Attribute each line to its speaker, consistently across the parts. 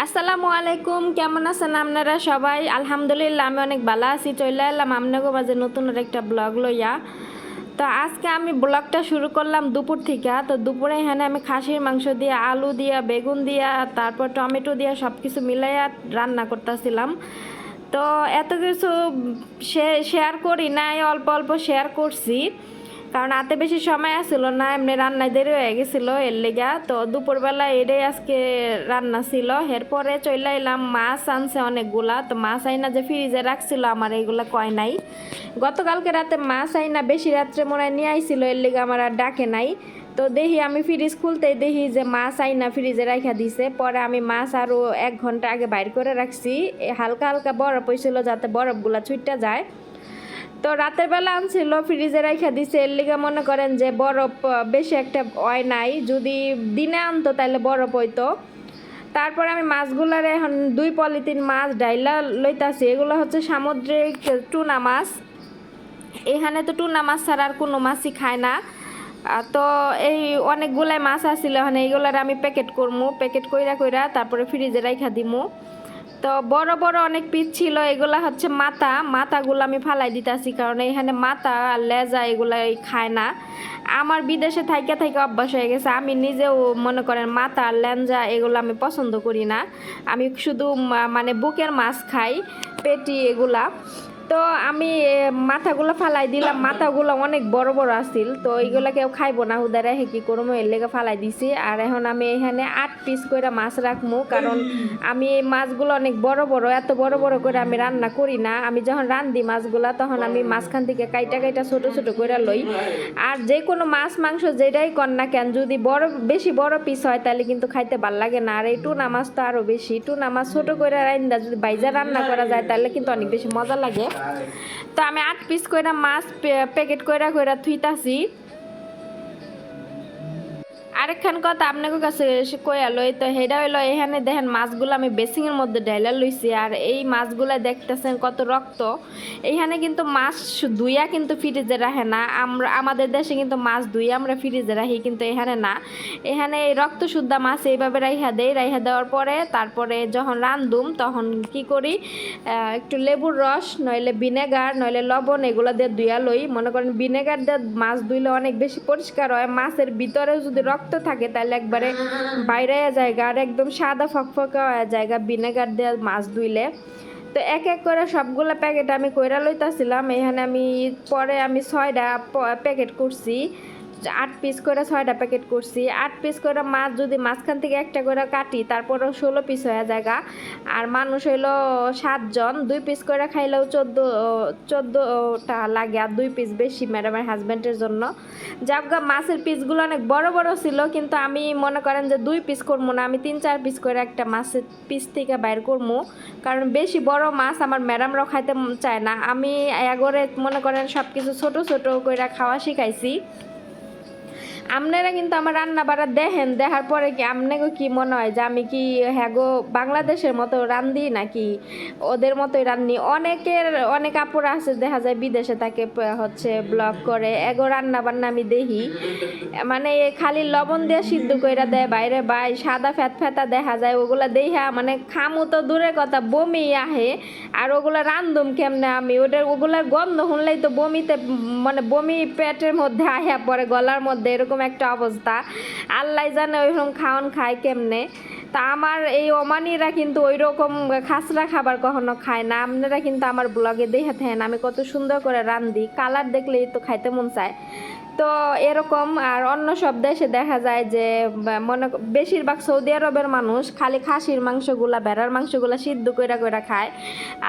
Speaker 1: আসসালামু আলাইকুম, কেমন আছেন আপনারা সবাই? আলহামদুলিল্লাহ আমি অনেক ভালো আছি। চলে এলাম আপনাকে মাঝে নতুন একটা ব্লগ লইয়া। তো আজকে আমি ব্লগটা শুরু করলাম দুপুর থেকে। তো দুপুরে এখানে আমি খাসির মাংস দিয়ে, আলু দিয়া, বেগুন দিয়া, তারপর টমেটো দিয়া সব কিছু মিলাইয়া রান্না করতেছিলাম। তো এত কিছু শেয়ার করি নাই, অল্প অল্প শেয়ার করছি, কারণ হাতে বেশি সময় আসছিল না, এমনি রান্নায় দেরি হয়ে গেছিলো এর লেগা। তো দুপুরবেলা এটাই আজকে রান্না ছিল। এরপরে চলে এলাম, মাছ আনছে অনেকগুলা। তো মাছ আইনা যে ফ্রিজে রাখছিল আমার এইগুলা কয় নাই। গতকালকে রাতে মাছ আইনা বেশি রাত্রে মনে হয় নিয়ে আইছিল, এর লেগে আমার আর ডাকে নাই। তো দেখি আমি ফ্রিজ খুলতেই দেখি যে মাছ আইনা ফ্রিজে রাখা দিছে। পরে আমি মাছ আরও 1 ঘন্টা আগে বাইর করে রাখছি, হালকা হালকা বরফ হয়েছিল যাতে বরফগুলা ছুটটা যায়। তো রাতের বেলা আনছিল, ফ্রিজে রাখা দিছে, এর লিগে মনে করেন যে বরফ বেশি একটা হয় নাই। যদি দিনে আনতো তাহলে বরফ হইতো। তারপরে আমি মাছগুলার এখন 2 পলিথিন মাছ ডাইলা লইতাছি। এগুলো হচ্ছে সামুদ্রিক টুনা মাছ। এখানে তো টুনা মাছ ছাড়া আর কোনো মাছই খায় না। তো এই অনেকগুলাই মাছ আসছিল, মানে এইগুলার আমি প্যাকেট করবো, প্যাকেট কইরা কইরা তারপরে ফ্রিজে রাখা দিমু। তো বড় বড় অনেক পিস ছিল, এগুলা হচ্ছে মাথাগুলো আমি ফালাই দিতেছি, কারণ এখানে মাথা আর লেজা এগুলা খায় না। আমার বিদেশে থাইকা থাইকা অভ্যাস হয়ে গেছে, আমি নিজেও মনে করেন মাথা আর লেঞ্জা এগুলো আমি পছন্দ করি না। আমি শুধু মানে বুকের মাছ খাই, পেটি এগুলা। তো আমি মাথাগুলো ফালাই দিলাম, মাথাগুলো অনেক বড় বড় আসছিল। তো এইগুলা কেউ খাইবো না, হুদারে হে কি করবো, এর লেগে ফালাই দিছি। আর এখন আমি এখানে 8 পিস করে মাছ রাখবো, কারণ আমি এই মাছগুলো অনেক বড় বড়, এত বড় বড় করে আমি রান্না করি না। আমি যখন রান্ধি মাছগুলা তখন আমি মাঝখান থেকে কাইটা কাইটা ছোট ছোট করে লই। আর যে কোনো মাছ মাংস যেটাই কর না কেন, যদি বেশি বড় পিস হয় তাহলে কিন্তু খাইতে ভাল লাগে না। আর এই টুনা মাছ তো আরও বেশি, টুনা মাছ ছোট করে রান্না যদি বাইজা রান্না করা যায় তাহলে কিন্তু অনেক বেশি মজা লাগে। তো আমি 8 পিস কইরা মাছ প্যাকেট কইরা কইরা থুইতাছি। আরেকখান কথা আপনাদের কাছে কইয়া লই, তো হেডা হইলো এখানে দেখেন মাছগুলো আমি বেসিংয়ের মধ্যে ঢাইলা লইছি। আর এই মাছগুলা দেখতেছেন কত রক্ত। এইখানে কিন্তু মাছ ধুইয়া কিন্তু ফ্রিজে রাখে না, আমাদের দেশে কিন্তু মাছ ধুইয়া আমরা ফ্রিজে রাখি, কিন্তু এখানে না। এখানে এই রক্ত শুদ্ধা মাছ এইভাবে রাইখা দেই, রাইখা দেওয়ার পরে তারপরে যখন রান্ধুম তখন কি করি, একটু লেবুর রস নইলে ভিনেগার নইলে লবণ এগুলো দিয়ে ধুইয়া লই। মনে করেন ভিনেগার দিয়ে মাছ ধুইলে অনেক বেশি পরিষ্কার হয়, মাছের ভিতরেও যদি রক্ত থাকে তাহলে একবারে বাইরে জায়গা আর একদম সাদা ফকফকা হয়ে জায়গা ভিনেগার দিয়ে মাছ ধুইলে। তো এক এক করে সবগুলো প্যাকেট আমি কইরা লইতাছিলাম। এখানে আমি পরে আমি 6টা প্যাকেট করছি, 8 পিস করে 6টা প্যাকেট করছি। 8 পিস করে মাছ যদি মাঝখান থেকে একটা করে কাটি তারপরেও 16 পিস হয়ে জায়গা। আর মানুষ হইলো 7 জন, 2 পিস করে খাইলেও 14টা লাগে, আর 2 পিস বেশি ম্যাডামের হাজব্যান্ডের জন্য। যাক মাছের পিসগুলো অনেক বড় বড় ছিল, কিন্তু আমি মনে করেন যে 2 পিস করবো না, আমি 3-4 পিস করে একটা মাছের পিস থেকে বাইর করবো, কারণ বেশি বড় মাছ আমার ম্যাডামরাও খাইতে চায় না। আমি এগরে মনে করেন সব কিছু ছোট ছোট করে খাওয়া শিখাইছি। আপনারা কিন্তু আমার রান্না বাড়া দেখেন, দেখার পরে কি আপনাকে কি মনে হয় যে আমি কি হ্যাগো বাংলাদেশের মতো রান্ধি নাকি ওদের মতোই রান্ধি? অনেক আপুরা আছে দেখা যায় বিদেশে থাকে, হচ্ছে ব্লগ করে, এগো রান্না বান্না আমি দেখি মানে খালি লবণ দিয়ে সিদ্ধ কইরা দেয় বাইরে, বাই সাদা ফ্যাতা দেখা যায়, ওগুলা দেখা মানে খামু তো দূরের কথা, বমি আহে। আর ওগুলা রান্ধুম কেমনে আমি, ওগুলার গন্ধ শুনলেই তো বমিতে মানে বমি পেটের মধ্যে আয়া পরে, গলার মধ্যে, এরকম একটা অবস্থা। আল্লাহ জানে ওইরকম খাওয়ান খায় কেমনে। তা আমার এই ওমানিরা কিন্তু ওই রকম খাসরা খাবার কখনো খায় না। আপনারা কিন্তু আমার ব্লগে দেখে থাকেন আমি কত সুন্দর করে রান্ধি, কালার দেখলেই তো খাইতে মন চায়। তো এরকম। আর অন্য সব দেশে দেখা যায় যে মনে বেশিরভাগ সৌদি আরবের মানুষ খালি খাসির মাংসগুলা, ভেড়ার মাংসগুলা সিদ্ধ কইরা কইরা খায়।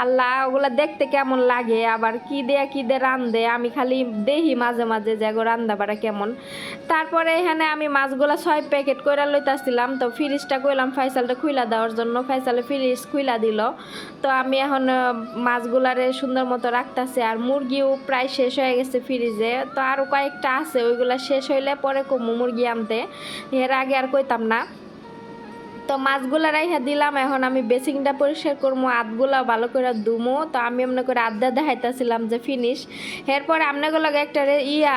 Speaker 1: আল্লাহ ওগুলা দেখতে কেমন লাগে, আবার কি দিয়ে রান্ধে, আমি খালি দেখি মাঝে মাঝে যে রান্ধা বাড়া কেমন। তারপরে এখানে আমি মাছগুলা 6 প্যাকেট কইরা লইতাছিলাম। তো ফ্রিজটা কইলাম ফাইসালটা খুইলা দেওয়ার জন্য, ফাইসালে ফ্রিজ খুইলা দিল। তো আমি এখন মাছগুলারে সুন্দর মতো রাখতেছি। আর মুরগিও প্রায় শেষ হয়ে গেছে ফ্রিজে, তো আরও কয়েকটা আছে, ওইগুলা শেষ হইলে পরে কমু মুরগি আনতে, এর আগে আর কইতাম না। তো মাছগুলা রাইখা দিলাম। এখন আমি বেসিংটা পরিষ্কার করবো, হাতগুলা ভালো করে ধুমো। তো আমি মনে করে আড্ডা দেখাইতেছিলাম যে ফিনিশ। এরপরে আপনাগুলোকে একটা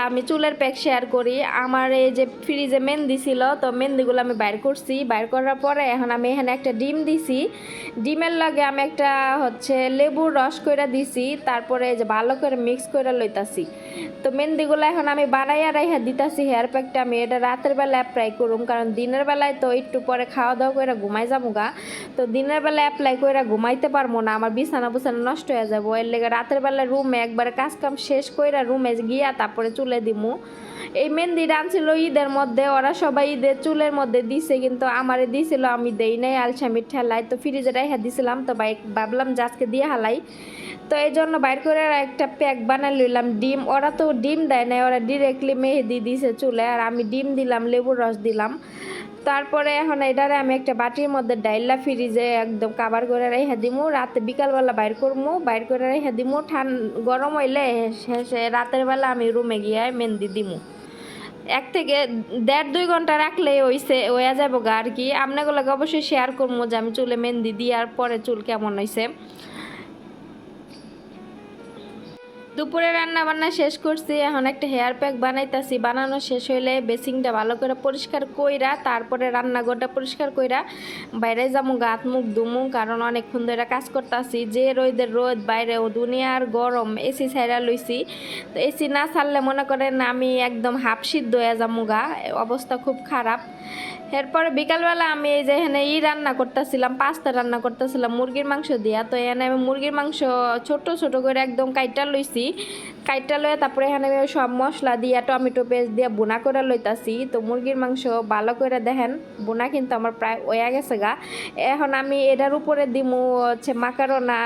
Speaker 1: আমি চুলের প্যাক শেয়ার করি। আমার এই যে ফ্রিজে মেহেন্দি ছিল, তো মেহেন্দিগুলো আমি বাইর করছি। বাইর করার পরে এখন আমি এখানে একটা ডিম দিছি। ডিমের লগে আমি একটা লেবুর রস করে দিছি। তারপরে যে ভালো করে মিক্স করে লইতাছি। তো মেহেন্দিগুলো এখন আমি বানাইয়া রাইখা দিতাছি। হেয়ার প্যাকটা আমি এটা রাতের বেলা অ্যাপ্লাই করুম, কারণ দিনের বেলায় তো একটু পরে খাওয়া দাওয়া করে ঘুমাই যাবো গা। তো দিনের বেলা অ্যাপ্লাই করে ঘুমাইতে পারবো না, আমার বিছানা বুছানা নষ্ট হয়ে যাবো। এর লেগে রাতের বেলায় রুমে একবারে কাজ কাম শেষ করে রুমে গিয়া তারপরে চুলে দিমু। এই মেহেন্দিটা আনছিল ঈদের মধ্যে, ওরা সবাই ঈদের চুলের মধ্যে দিছে, কিন্তু আমারে দিছিল, আমি দেই নাই আলসামির ঠেলাই। তো ফ্রিজে রাইখা দিছিলাম, তো ভাবলাম যে আজকে দিয়ে হালাই। তো এই জন্য বাইর করে একটা প্যাক বানাই লইলাম। ডিম, ওরা তো ডিম দেয় না, ওরা ডিরেক্টলি মেহেদি দিছে চুলে, আর আমি ডিম দিলাম, লেবুর রস দিলাম। তারপরে এখন এটারে আমি একটা বাটির মধ্যে ডাইলা ফ্রিজে একদম কাবার করে রেখে দিমু। রাতে বিকালবেলা বাইর করবো, বাইর করে রেখে দিমু। গরম হইলে শেষে রাতের বেলা আমি রুমে গিয়ে মেহেন্দি দিমু। 1 থেকে 1.5-2 ঘন্টা রাখলেই হয়ে যাবো গা আর কি। আপনাগুলোকে অবশ্যই শেয়ার করবো যে আমি চুলে মেহেন্দি দেওয়ার পরে চুল কেমন হয়েছে। দুপুরে রান্না বান্না শেষ করছি, এখন একটা হেয়ার প্যাক বানাইতাছি। বানানো শেষ হইলে বেসিংটা ভালো করে পরিষ্কার কইরা তারপরে রান্নাঘরটা পরিষ্কার কইরা বাইরে যাবো, গাত মুখ ধুমু, কারণ অনেকক্ষণ ধরে কাজ করতেছি। যে রোদের রোদ, বাইরে ও দুনিয়ার গরম, এসি ছাইরা লইছি। তো এসি না ছাড়লে মনে করেন আমি একদম হাফ সিদ্ধ হয়ে যাবো গা, অবস্থা খুব খারাপ। এরপরে বিকালবেলা আমি এই যে এখানে রান্না করতেছিলাম, পাস্তা রান্না করতেছিলাম মুরগির মাংস দিয়া। তো এখানে আমি মুরগির মাংস ছোট ছোট করে একদম কাইটা লইছি। কাইটা লয়ে তারপরে এখানে আমি সব মশলা দিয়া টমেটো পেস্ট দিয়ে বোনা করে লইতাছি। তো মুরগির মাংস ভালো করে দেখেন বোনা কিন্তু আমার প্রায় হয়ে গেছে গা। এখন আমি এটার উপরে দিমু মাকারোনা,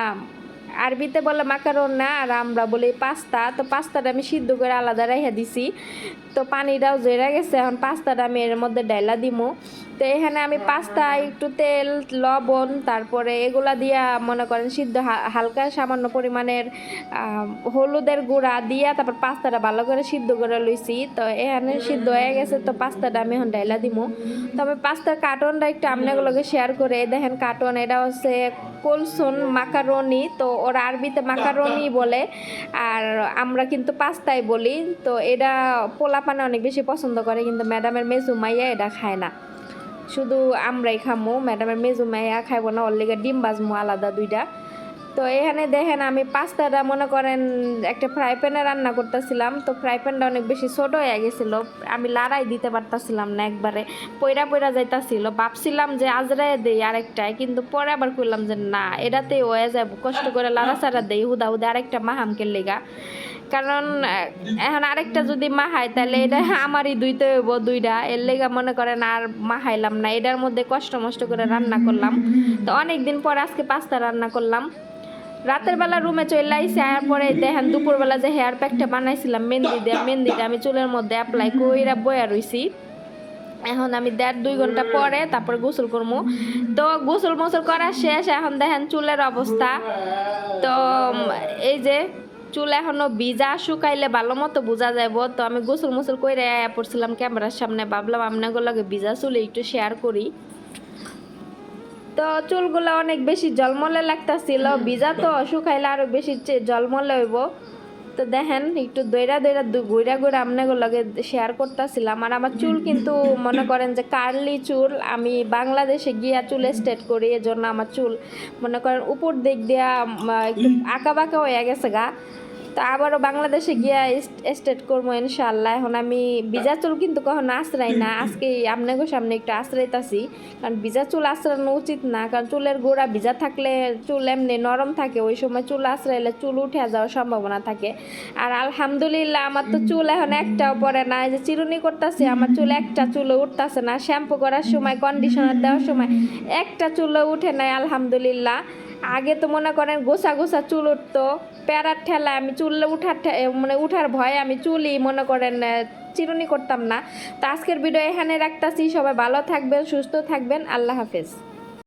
Speaker 1: আরবিতে বলে মাকারোনা আর আমরা বলি পাস্তা। তো পাস্তাটা আমি সিদ্ধ করে আলাদা রেখে দিছি। তো পানিটাও জেরা গেছে, এখন পাস্তাটা আমি এর মধ্যে ডাইলা দিমু। তো এখানে আমি পাস্তা একটু তেল, লবণ, তারপরে এগুলা দিয়া মনে করেন সিদ্ধ হালকা সামান্য পরিমাণের হলুদের গুঁড়া দিয়া তারপর পাস্তাটা ভালো করে সিদ্ধ করে লইছি। তো এখানে সিদ্ধ হয়ে গেছে, তো পাস্তাটা আমি এখন ডাইলা দিমু। তো আমি পাস্তার কার্টনটা একটু আপনাগুলোকে শেয়ার করে দেখেন। কার্টন এটা কোলসন মাকারনি, তো ওরা আরবিতে মাকারনি বলে, আর আমরা কিন্তু পাস্তাই বলি। তো এটা পোলাপানে অনেক বেশি পছন্দ করে, কিন্তু ম্যাডামের মেজু মাইয়া এটা খায় না, শুধু আমরাই খামো। ম্যাডামের মেজু মাইয়া খাইবো না, ওর লেগে ডিম বাজমো আলাদা 2টা। তো এখানে দেখেন আমি পাস্তাটা মনে করেন একটা ফ্রাই প্যানে রান্না করতেছিলাম। তো ফ্রাই প্যানটা অনেক বেশি ছোট হয়ে গেছিলো, আমি লাড়াই দিতে পারতাছিলাম না, একবারে পইরা পইরা যাইতাছিল। ভাবছিলাম যে আজরায় দেই আরেকটায়, কিন্তু পরে আবার করলাম যে না, এটাতেই হয়ে যাবো, কষ্ট করে লাড়াচাড়া দেই হুদা হুদা আরেকটা মাহামকে লেগা। কারণ এখন আরেকটা যদি মাহাই তাহলে এটা আমারই ধুইতে হইব 2টা, এর লেগা মনে করেন আর মাহাইলাম না। এটার মধ্যে কষ্ট মষ্ট করে রান্না করলাম। তো অনেকদিন পর আজকে পাস্তা রান্না করলাম। রাতের বেলা রুমে চলে আইসি, আয়ার পরে দেখেন দুপুরবেলা যে হেয়ার প্যাকটা বানাইছিলাম মেহেন্দি দিয়ে, মেহেন্দিটা আমি চুলের মধ্যে অ্যাপ্লাই কইরা বয়া রইছি। এখন আমি 1.5-2 ঘন্টা পরে তারপরে গোসল করবো। তো গোসল মোসল করা শেষ, এখন দেখেন চুলের অবস্থা। তো এই যে চুল এখনো ভিজা, শুকাইলে ভালো মতো বোঝা যাইব। তো আমি গোসল মোসল করে আয়া পড়ছিলাম ক্যামেরার সামনে, ভাবলাম আপনাগুলোকে ভিজা চুলে একটু শেয়ার করি। তো চুলগুলো অনেক বেশি জলমলে লাগতাছিল, ভিজা তো শুকাইলে আরো বেশি জলমলে হইব। তো দেখেন একটু দইরা দইরা ঘুরা ঘুরা আপনাগুলোকে শেয়ার করতেছিলাম। আর আমার চুল কিন্তু মনে করেন যে কার্লি চুল, আমি বাংলাদেশে গিয়া চুল স্ট্রেট করি, এজন্য আমার চুল মনে করেন উপর দিক দিয়া একটু আঁকা বাঁকা হয়ে গেছে গা। তো আবারও বাংলাদেশে গিয়া স্টেট করবো ইনশাল্লাহ। এখন আমি ভিজা চুল কিন্তু কখনো আশ্রাই না, আজকে আপনাদের সামনে একটু আশ্রাইতাছি, কারণ ভিজা চুল আশ্রানো উচিত না, কারণ চুলের গোড়া ভিজা থাকলে চুল এমনি নরম থাকে, ওই সময় চুল আশ্রাইলে চুল উঠে যাওয়ার সম্ভাবনা থাকে। আর আলহামদুলিল্লাহ আমার তো চুল এখন একটাও পরে না, যে চিরুনি করতেছে আমার চুল একটা চুলও উঠতেছে না, শ্যাম্পু করার সময় কন্ডিশনার দেওয়ার সময় একটা চুলও উঠে নাই আলহামদুলিল্লাহ। আগে তো মনে করেন গোসা গোসা চুল উঠতো, প্যারার ঠেলা আমি চুল উঠার ভয়ে আমি চুলই মনে করেন চিরুনি করতাম না। তো আজকের ভিডিও এখানে রাখতাছি, সবাই ভালো থাকবেন, সুস্থ থাকবেন, আল্লাহ হাফেজ।